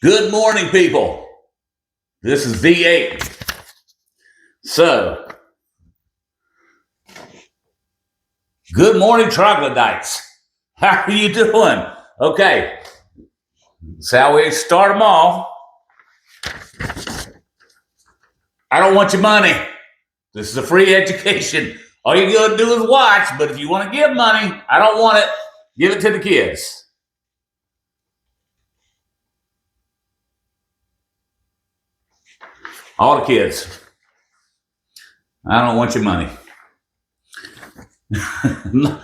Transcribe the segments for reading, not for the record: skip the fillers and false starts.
Good morning, people. This is V-8. So, good morning, troglodytes. How are you doing? Okay, that's how we start them off. I don't want your money. This is a free education. All you gotta do is watch, but if you want to give money, I don't want it. Give it to the kids. All the kids. I don't want your money. I'm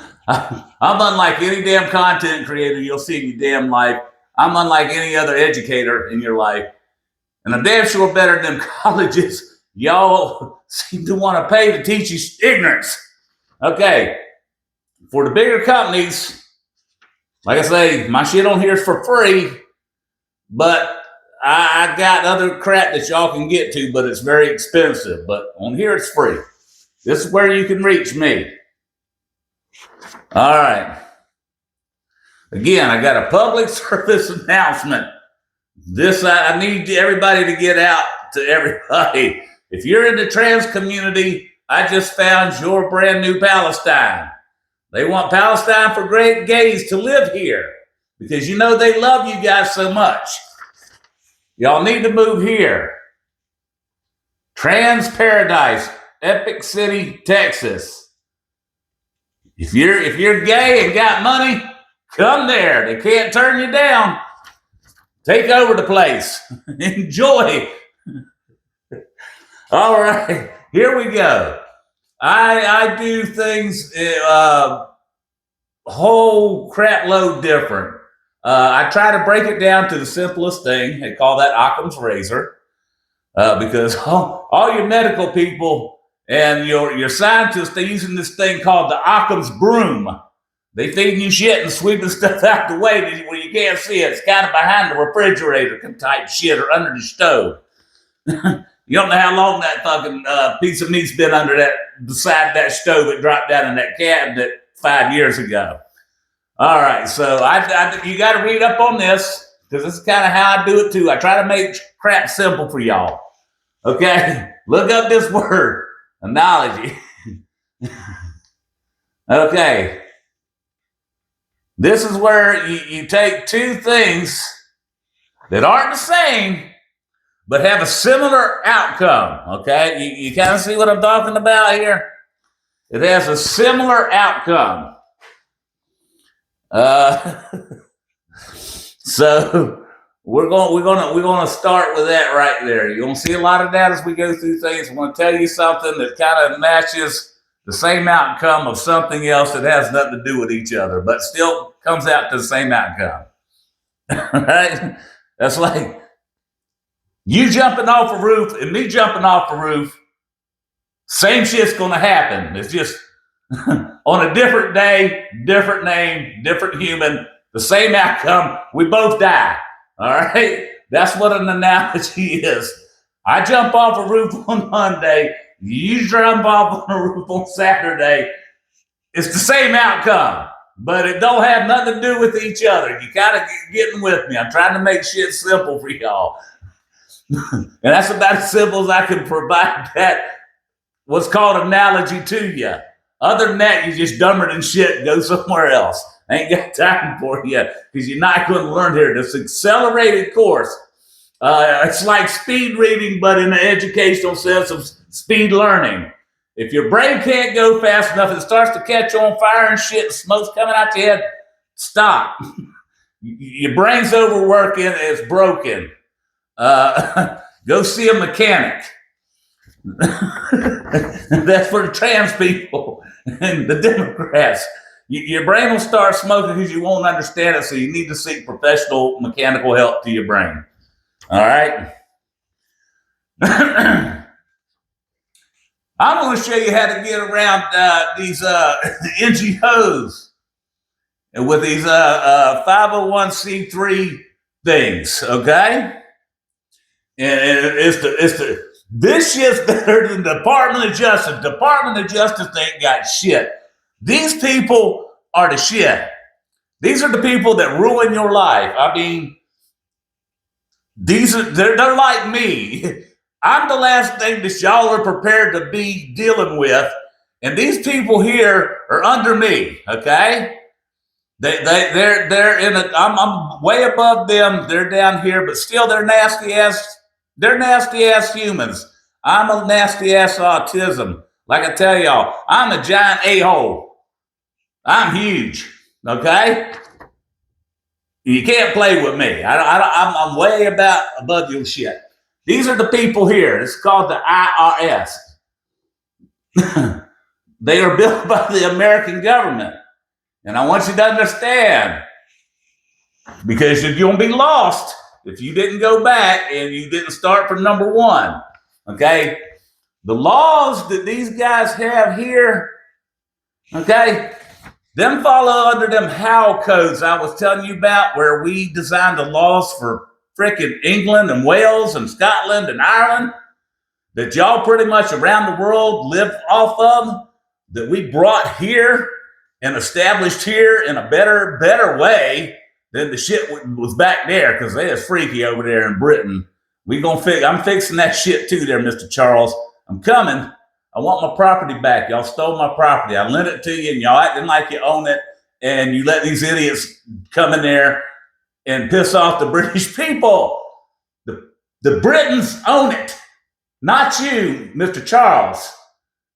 unlike any damn content creator you'll see in your damn life. I'm unlike any other educator in your life. And I'm damn sure better than colleges y'all seem to want to pay to teach you ignorance. Okay. For the bigger companies, like I say, my shit on here is for free, but I got other crap that y'all can get to, but it's very expensive. But on here, it's free. This is where you can reach me. All right. Again, I got a public service announcement. This, I need everybody to get out to everybody. If you're in the trans community, I just found your brand new Palestine. They want Palestine for great gays to live here because you know they love you guys so much. Y'all need to move here. Trans Paradise, Epic City, Texas. If you're gay and got money, come there. They can't turn you down. Take over the place. Enjoy. All right, here we go. I do things whole crap load different. I try to break it down to the simplest thing. They call that Occam's razor, because all your medical people and your scientists, they're using this thing called the Occam's broom. They feeding you shit and sweeping stuff out the way where you can't see it. It's kind of behind the refrigerator type shit or under the stove. You don't know how long that fucking piece of meat's been beside that stove. It dropped down in that cabinet 5 years ago. All right, so you got to read up on this because this is kind of how I do it too. I try to make crap simple for y'all. Okay, look up this word, analogy. Okay, this is where you take two things that aren't the same but have a similar outcome. Okay, you kind of see what I'm talking about here. It has a similar outcome. So we're gonna start with that right there. You're gonna see a lot of that as we go through things. I'm gonna tell you something that kind of matches the same outcome of something else that has nothing to do with each other, but still comes out to the same outcome. Right? That's like you jumping off a roof and me jumping off a roof. Same shit's gonna happen. It's just on a different day, different name, different human, the same outcome. We both die. All right? That's what an analogy is. I jump off a roof on Monday. You jump off on a roof on Saturday. It's the same outcome, but it don't have nothing to do with each other. You kind of getting with me. I'm trying to make shit simple for y'all. And that's about as simple as I can provide that what's called analogy to you. Other than that, you're just dumber than shit. Go somewhere else. I ain't got time for you because you're not going to learn here. This accelerated course. It's like speed reading, but in the educational sense of speed learning. If your brain can't go fast enough, it starts to catch on fire and shit, smoke's coming out your head, stop. Your brain's overworking, it's broken. Go see a mechanic. That's for the trans people and the Democrats. Your brain will start smoking because you won't understand it, so you need to seek professional mechanical help to your brain. All right? I'm going to show you how to get around these NGOs and with these 501c3 things, okay? And this shit's better than the Department of Justice. Department of Justice ain't got shit. These people are the shit. These are the people that ruin your life. I mean, They're like me. I'm the last thing that y'all are prepared to be dealing with. And these people here are under me, okay? They're in a, I'm way above them. They're down here, but still they're nasty ass humans. I'm a nasty ass autism. Like I tell y'all, I'm a giant a-hole. I'm huge, okay? You can't play with me. I'm way above your shit. These are the people here. It's called the IRS. They are built by the American government. And I want you to understand, because you're going to be lost if you didn't go back and you didn't start from number one. Okay? The laws that these guys have here, okay, them follow under them Howe codes I was telling you about, where we designed the laws for frickin' England and Wales and Scotland and Ireland that y'all pretty much around the world live off of, that we brought here and established here in a better way than the shit was back there, because they is freaky over there in Britain. I'm fixing that shit too there, Mr. Charles. I'm coming. I want my property back. Y'all stole my property. I lent it to you, and y'all acting like you own it, and you let these idiots come in there and piss off the British people. The Britons own it, not you, Mr. Charles.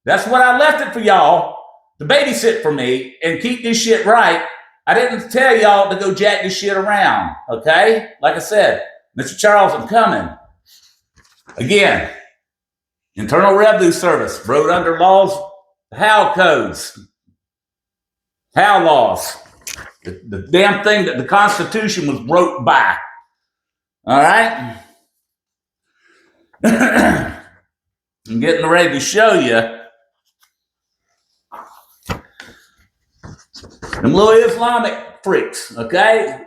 That's what I left it for y'all to babysit for me and keep this shit right. I didn't tell y'all to go jack this shit around, okay? Like I said, Mr. Charles, I'm coming. Again, Internal Revenue Service wrote under laws, Howe codes, Howe laws, the damn thing that the Constitution was wrote by. All right? I'm getting ready to show you them little Islamic freaks, okay?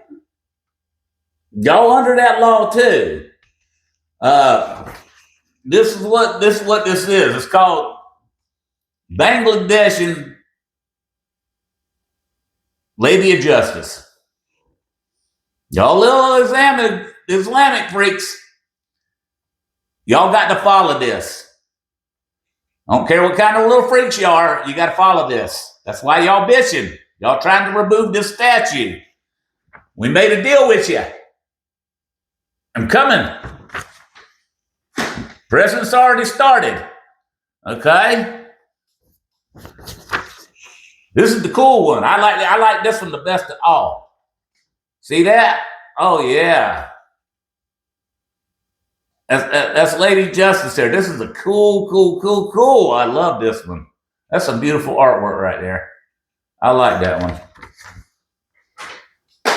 Y'all under that law too. This is what this is. It's called Bangladeshi Lady of Justice. Y'all little Islamic freaks, y'all got to follow this. I don't care what kind of little freaks you are, you got to follow this. That's why y'all bitching. Y'all trying to remove this statue. We made a deal with you. I'm coming. President's already started. Okay? This is the cool one. I like this one the best of all. See that? Oh yeah. That's Lady Justice there. This is a cool. I love this one. That's some beautiful artwork right there. I like that one.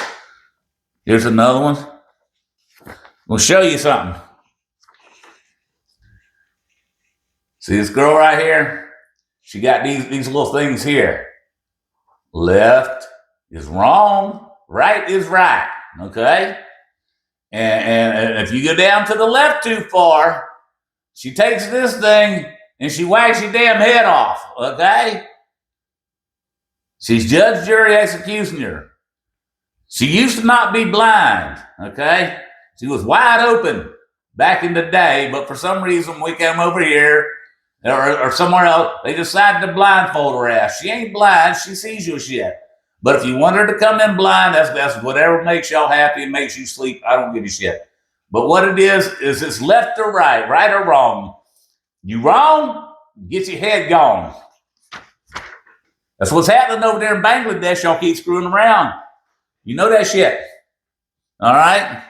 Here's another one. We'll show you something. See this girl right here? She got these little things here. Left is wrong, right is right, okay? And if you go down to the left too far, she takes this thing and she whacks your damn head off, okay? She's judge, jury, executioner. She used to not be blind, okay? She was wide open back in the day, but for some reason we came over here or somewhere else, they decided to blindfold her ass. She ain't blind, she sees your shit. But if you want her to come in blind, that's whatever makes y'all happy and makes you sleep. I don't give a shit. But what it is it's left or right or wrong. You wrong, get your head gone. That's what's happening over there in Bangladesh. Y'all keep screwing around. You know that shit. All right?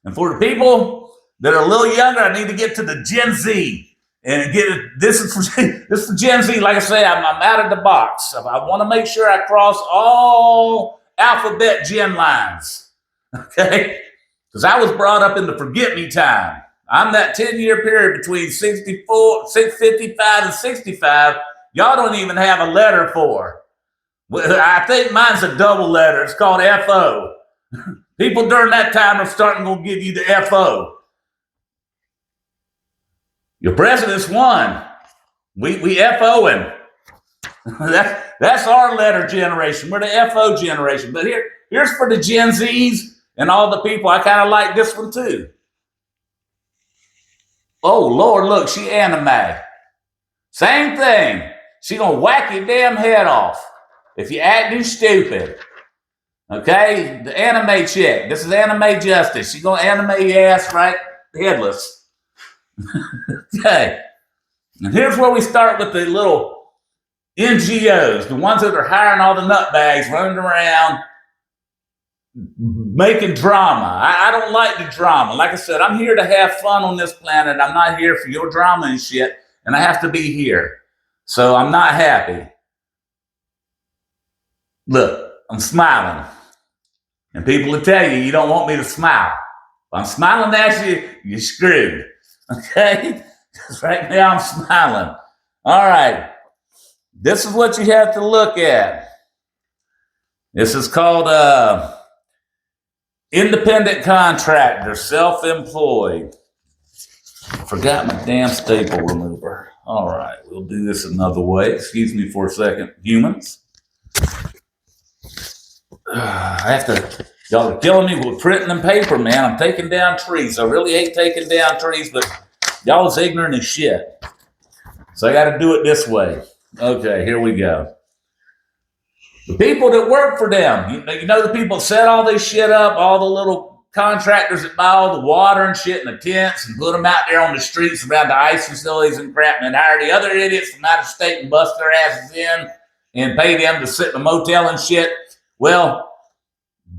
And for the people that are a little younger, I need to get to the Gen Z. And get it. This is for Gen Z. Like I say, I'm out of the box. I want to make sure I cross all alphabet gen lines. Okay? Because I was brought up in the forget me time. I'm that 10-year period between 55 and 65. Y'all don't even have a letter for. I think mine's a double letter. It's called FO. People during that time are starting to give you the FO. Your president's won. We FOing. That's our letter generation. We're the FO generation. But here's for the Gen Zs and all the people. I kind of like this one too. Oh, Lord, look, she anime. Same thing. She gonna whack your damn head off if you acting stupid. Okay? The anime chick. This is anime justice. She gonna anime your ass right headless. Okay. And here's where we start with the little NGOs, the ones that are hiring all the nutbags running around making drama. I don't like the drama. Like I said, I'm here to have fun on this planet. I'm not here for your drama and shit, and I have to be here. So I'm not happy. Look, I'm smiling. And people will tell you, you don't want me to smile. If I'm smiling at you, you're screwed. Okay? Because right now I'm smiling. All right. This is what you have to look at. This is called independent contractor, self-employed. Forgot my damn staple remover. All right, we'll do this another way. Excuse me for a second, humans. I have to, y'all are killing me with printing and paper, man. I'm taking down trees. I really hate taking down trees, but y'all is ignorant as shit. So I got to do it this way. Okay, here we go. The people that work for them, you know the people that set all this shit up, all the little contractors that buy all the water and shit in the tents and put them out there on the streets around the ice facilities and crap, and hire the other idiots from out of state and bust their asses in and pay them to sit in a motel and shit. Well,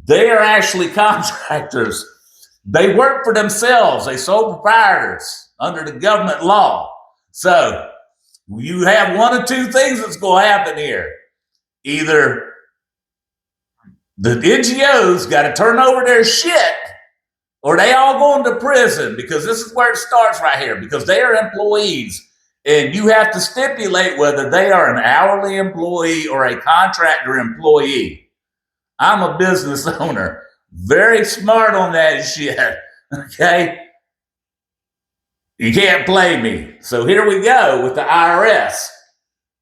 they are actually contractors. They work for themselves. They sole proprietors under the government law. So you have one of two things that's going to happen here. Either the NGOs got to turn over their shit, or they all going to prison, because this is where it starts right here, because they are employees. And you have to stipulate whether they are an hourly employee or a contractor employee. I'm a business owner. Very smart on that shit. Okay? You can't play me. So here we go with the IRS.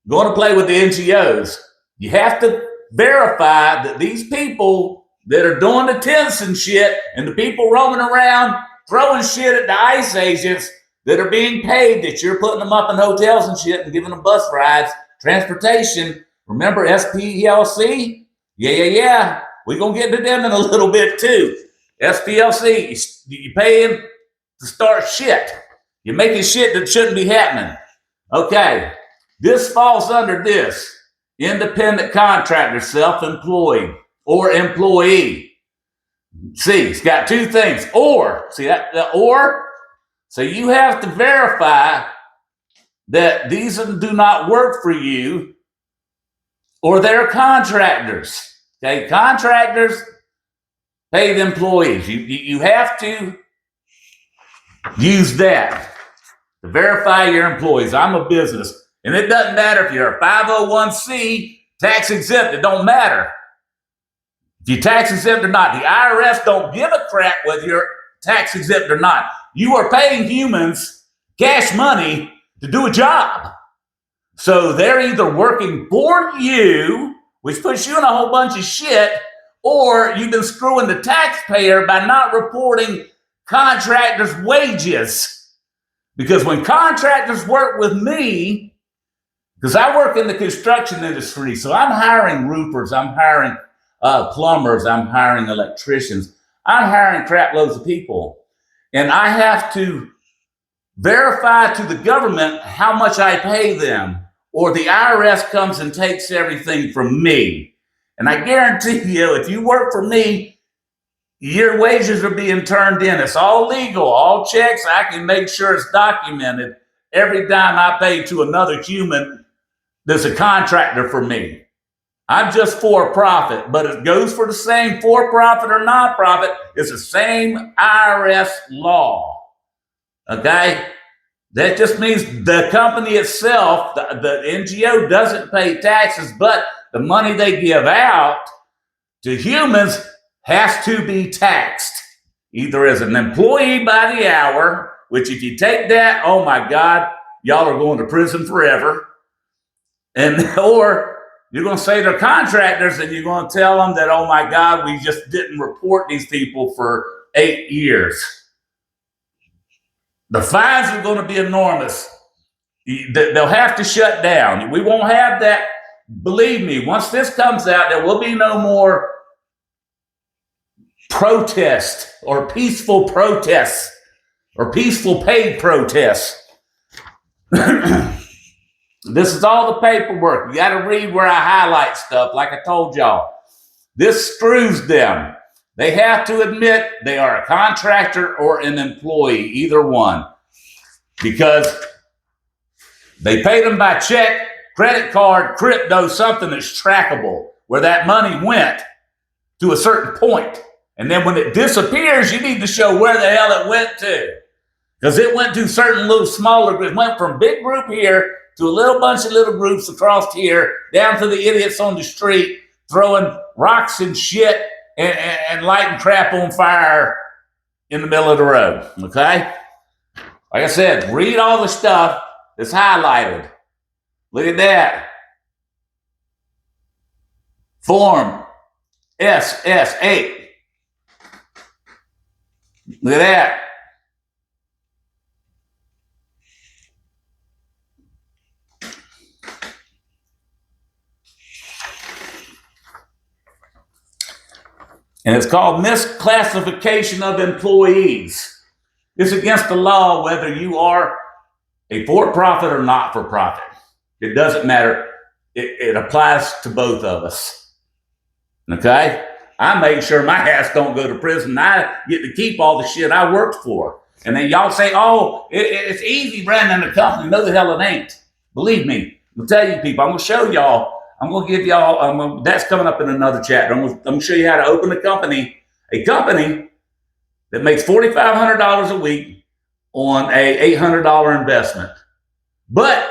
Going to play with the NGOs. You have to verify that these people that are doing the tents and shit, and the people roaming around throwing shit at the ICE agents that are being paid, that you're putting them up in hotels and shit and giving them bus rides, transportation. Remember SPLC? Yeah. We're going to get to them in a little bit too. SPLC, you paying to start shit. You're making shit that shouldn't be happening. Okay, this falls under this. Independent contractor, self-employed, or employee. See, it's got two things. Or, see that, the or? So you have to verify that these do not work for you, or they're contractors. Okay, contractors pay the employees. You have to use that to verify your employees. I'm a business. And it doesn't matter if you're a 501c, tax exempt, it don't matter. If you're tax exempt or not, the IRS don't give a crap whether you're tax exempt or not. You are paying humans cash money to do a job. So they're either working for you, which puts you in a whole bunch of shit, or you've been screwing the taxpayer by not reporting contractors' wages. Because when contractors work with me, because I work in the construction industry, so I'm hiring roofers, I'm hiring plumbers, I'm hiring electricians, I'm hiring crap loads of people. And I have to verify to the government how much I pay them, or the IRS comes and takes everything from me. And I guarantee you, if you work for me, your wages are being turned in. It's all legal, all checks. I can make sure it's documented every time I pay to another human that's a contractor for me. I'm just for profit, but it goes for the same for profit or non-profit. It's the same IRS law. Okay? That just means the company itself, the NGO, doesn't pay taxes, but the money they give out to humans has to be taxed, either as an employee by the hour, which if you take that, oh my God, y'all are going to prison forever. And or you're going to say they're contractors and you're going to tell them that, oh my God, we just didn't report these people for 8 years. The fines are going to be enormous. They'll have to shut down. We won't have that. Believe me, once this comes out, there will be no more protest or peaceful protests or peaceful paid protests. This is all the paperwork. You got to read where I highlight stuff, like I told y'all. This screws them. They have to admit they are a contractor or an employee, either one, because they paid them by check, credit card, crypto, something that's trackable, where that money went to a certain point. And then when it disappears, you need to show where the hell it went to. Because it went to certain little smaller groups. It went from big group here to a little bunch of little groups across here, down to the idiots on the street throwing rocks and shit and lighting crap on fire in the middle of the road. Okay? Like I said, read all the stuff that's highlighted. Look at that. Form SS8. Look at that. And it's called misclassification of employees. It's against the law whether you are a for-profit or not-for-profit. It doesn't matter. It applies to both of us. Okay? I make sure my ass don't go to prison. I get to keep all the shit I worked for. And then y'all say, oh, it's easy running a company. No, the hell it ain't. Believe me. I'll tell you people. I'm going to show y'all. I'm going to give y'all, that's coming up in another chapter. I'm going to show you how to open a company that makes $4,500 a week on a $800 investment. But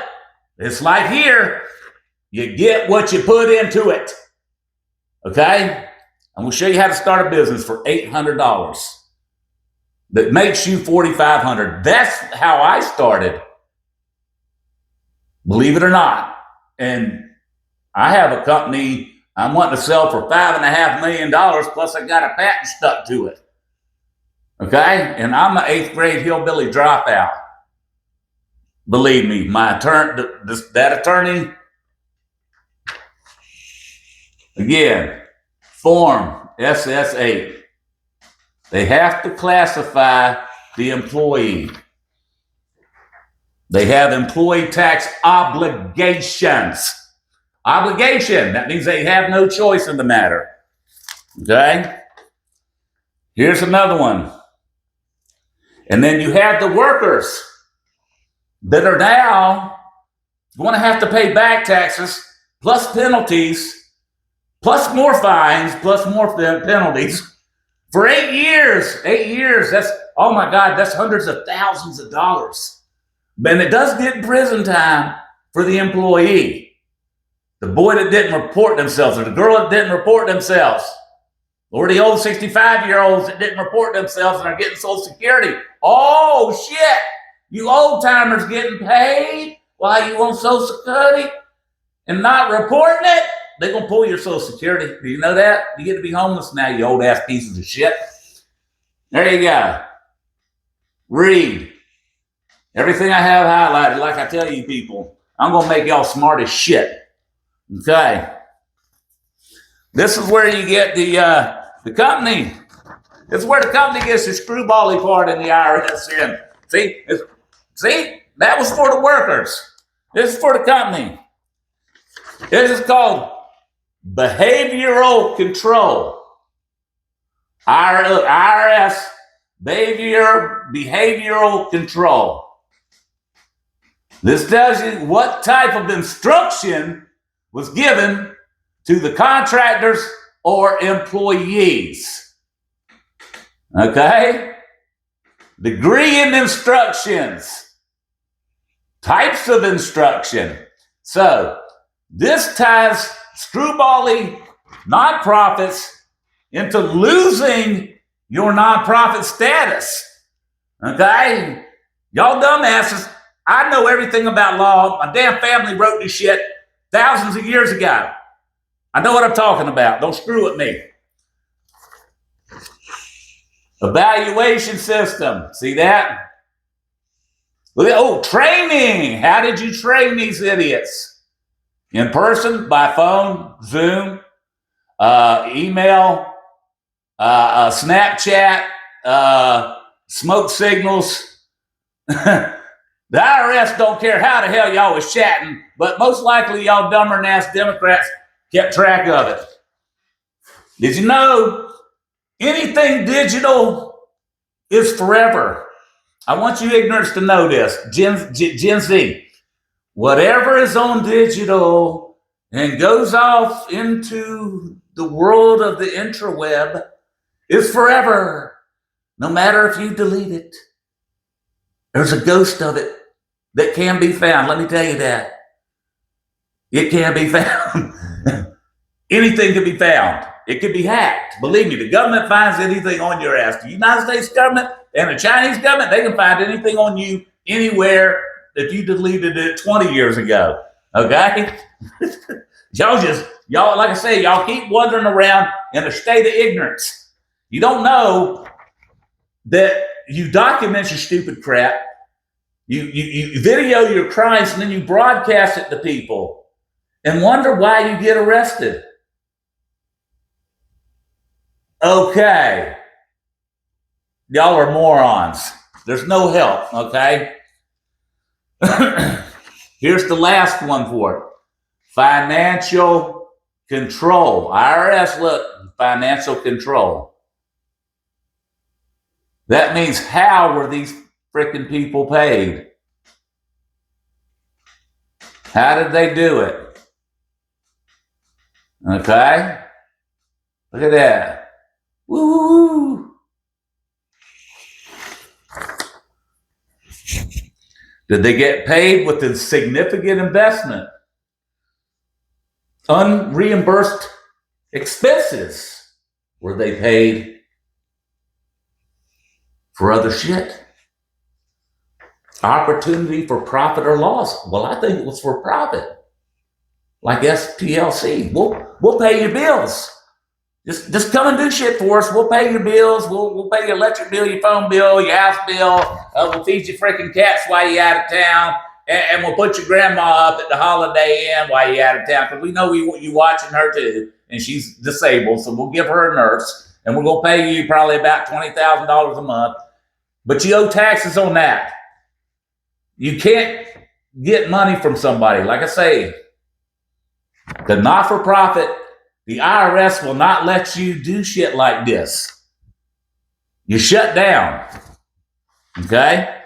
it's like here, you get what you put into it. Okay? I'm going to show you how to start a business for $800 that makes you $4,500. That's how I started. Believe it or not. And I have a company I'm wanting to sell for $5.5 million, plus I got a patent stuck to it. Okay? And I'm an 8th grade hillbilly dropout. Believe me, my that attorney, again, Form SS8. They have to classify the employee. They have employee tax obligations. Obligation, that means they have no choice in the matter. Okay? Here's another one. And then you have the workers that are now going to have to pay back taxes, plus penalties, plus more fines, plus more penalties for 8 years. 8 years, that's, oh my God, that's hundreds of thousands of dollars. And it does get prison time for the employee. The boy that didn't report themselves, or the girl that didn't report themselves, or the old 65-year-olds that didn't report themselves and are getting Social Security. Oh, shit. You old-timers getting paid while you on Social Security and not reporting it? They're going to pull your Social Security. Do you know that? You get to be homeless now, you old-ass pieces of shit. There you go. Read. Everything I have highlighted, like I tell you people, I'm going to make y'all smart as shit. Okay. This is where you get the company. This is where the company gets the screwbally part in the IRS in. See, that was for the workers. This is for the company. This is called behavioral control. IRS behavioral control. This tells you what type of instruction was given to the contractors or employees. Okay? Degree in instructions. Types of instruction. So, this ties screwballing nonprofits into losing your nonprofit status. Okay? Y'all dumbasses, I know everything about law. My damn family wrote this shit thousands of years ago. I know what I'm talking about. Don't screw with me. Evaluation system. See that? Oh, training. How did you train these idiots? In person, by phone, Zoom, email, Snapchat, smoke signals. The IRS don't care how the hell y'all was chatting, but most likely y'all dumber than ass Democrats kept track of it. Did you know anything digital is forever? I want you ignorance to know this, Gen Z. Whatever is on digital and goes off into the world of the intraweb is forever, no matter if you delete it. There's a ghost of it that can be found. Let me tell you that. It can be found. Anything can be found. It can be hacked. Believe me, the government finds anything on your ass. The United States government and the Chinese government, they can find anything on you anywhere if you deleted it 20 years ago. Okay? y'all, like I say, y'all keep wandering around in a state of ignorance. You don't know that you document your stupid crap. You video your crimes and then you broadcast it to people and wonder why you get arrested. Okay. Y'all are morons. There's no help, okay? Here's the last one for it. Financial control. IRS, look, financial control. That means how were these freaking people paid? How did they do it? Okay? Look at that. Woo! Did they get paid with a significant investment? Unreimbursed expenses? Were they paid for other shit? Opportunity for profit or loss? Well, I think it was for profit. Like SPLC. We'll pay your bills. Just come and do shit for us. We'll pay your bills. We'll pay your electric bill, your phone bill, your house bill. We'll feed your freaking cats while you're out of town. And we'll put your grandma up at the Holiday Inn while you're out of town. Because we know you watching her too. And she's disabled. So we'll give her a nurse. And we're going to pay you probably about $20,000 a month. But you owe taxes on that. You can't get money from somebody. Like I say, the not-for-profit, the IRS will not let you do shit like this. You shut down. Okay?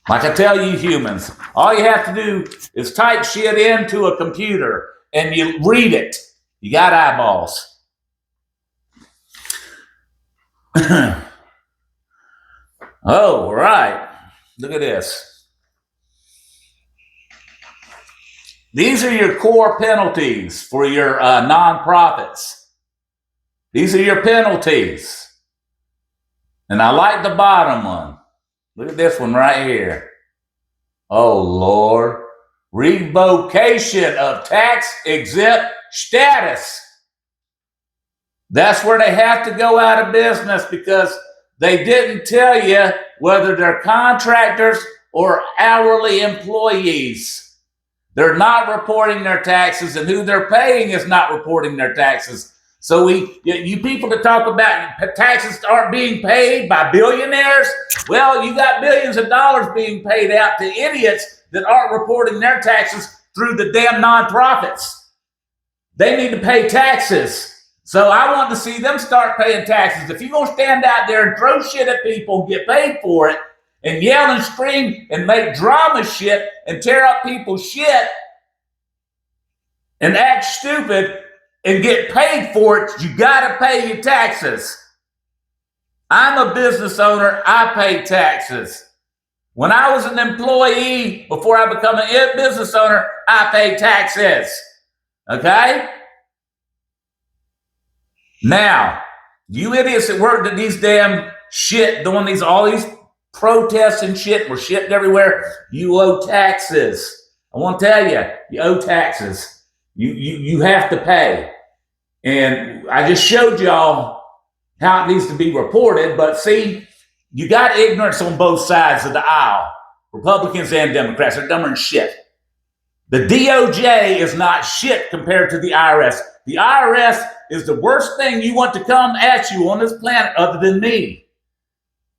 Like I tell you humans, all you have to do is type shit into a computer and you read it. You got eyeballs. Oh, right. Look at this. These are your core penalties for your nonprofits. These are your penalties. And I like the bottom one. Look at this one right here. Oh, Lord. Revocation of tax exempt status. That's where they have to go out of business because they didn't tell you whether they're contractors or hourly employees. They're not reporting their taxes, and who they're paying is not reporting their taxes. So you people that talk about taxes aren't being paid by billionaires, well, you got billions of dollars being paid out to idiots that aren't reporting their taxes through the damn nonprofits. They need to pay taxes. So I want to see them start paying taxes. If you're going to stand out there and throw shit at people and get paid for it and yell and scream and make drama shit and tear up people's shit and act stupid and get paid for it, you got to pay your taxes. I'm a business owner. I pay taxes. When I was an employee, before I become a business owner, I pay taxes. Okay? Now, you idiots that worked at these damn shit, doing all these protests and shit, were shitting everywhere, you owe taxes. I want to tell you, you owe taxes. You have to pay. And I just showed y'all how it needs to be reported. But see, you got ignorance on both sides of the aisle, Republicans and Democrats. They're dumber than shit. The DOJ is not shit compared to the IRS. The IRS is the worst thing you want to come at you on this planet other than me.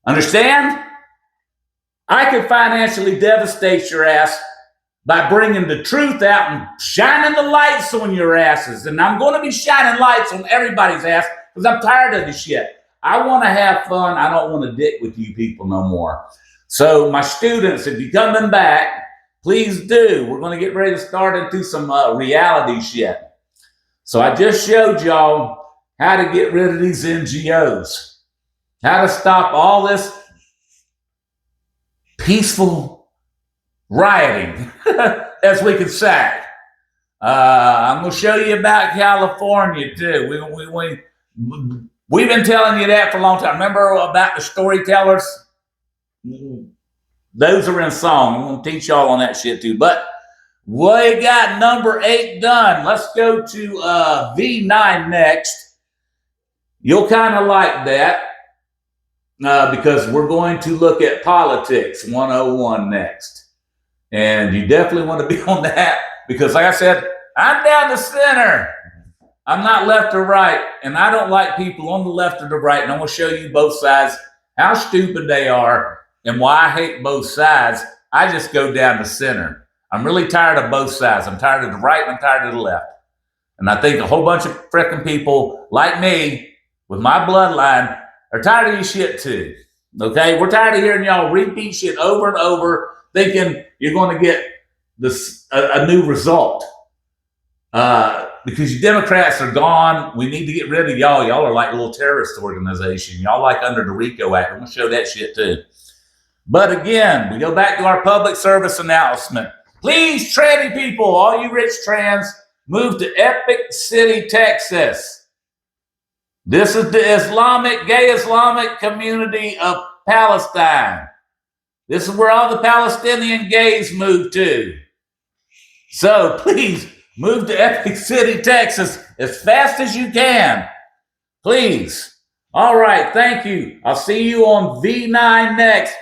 Understand? I could financially devastate your ass by bringing the truth out and shining the lights on your asses. And I'm going to be shining lights on everybody's ass because I'm tired of this shit. I want to have fun. I don't want to dick with you people no more. So my students, if you're coming back, please do. We're going to get ready to start into some reality shit. So I just showed y'all how to get rid of these NGOs, how to stop all this peaceful rioting, as we could say. I'm going to show you about California, too. We've been telling you that for a long time. Remember about the storytellers? Those are in song. I'm going to teach y'all on that shit, too. But we got number 8 done. Let's go to V9 next. You'll kind of like that. Because we're going to look at politics 101 next. And you definitely want to be on that because, like I said, I'm down the center. I'm not left or right, and I don't like people on the left or the right, and I'm going to show you both sides, how stupid they are, and why I hate both sides. I just go down the center. I'm really tired of both sides. I'm tired of the right and I'm tired of the left. And I think a whole bunch of freaking people like me with my bloodline are tired of your shit too. Okay? We're tired of hearing y'all repeat shit over and over, thinking you're going to get this a new result. Because you Democrats are gone. We need to get rid of y'all. Y'all are like a little terrorist organization. Y'all like under the RICO Act. I'm going to show that shit too. But again, we go back to our public service announcement. Please, tranny people, all you rich trans, move to Epic City, Texas. This is the gay Islamic community of Palestine. This is where all the Palestinian gays move to. So please move to Epic City, Texas as fast as you can. Please. All right. Thank you. I'll see you on V9 next.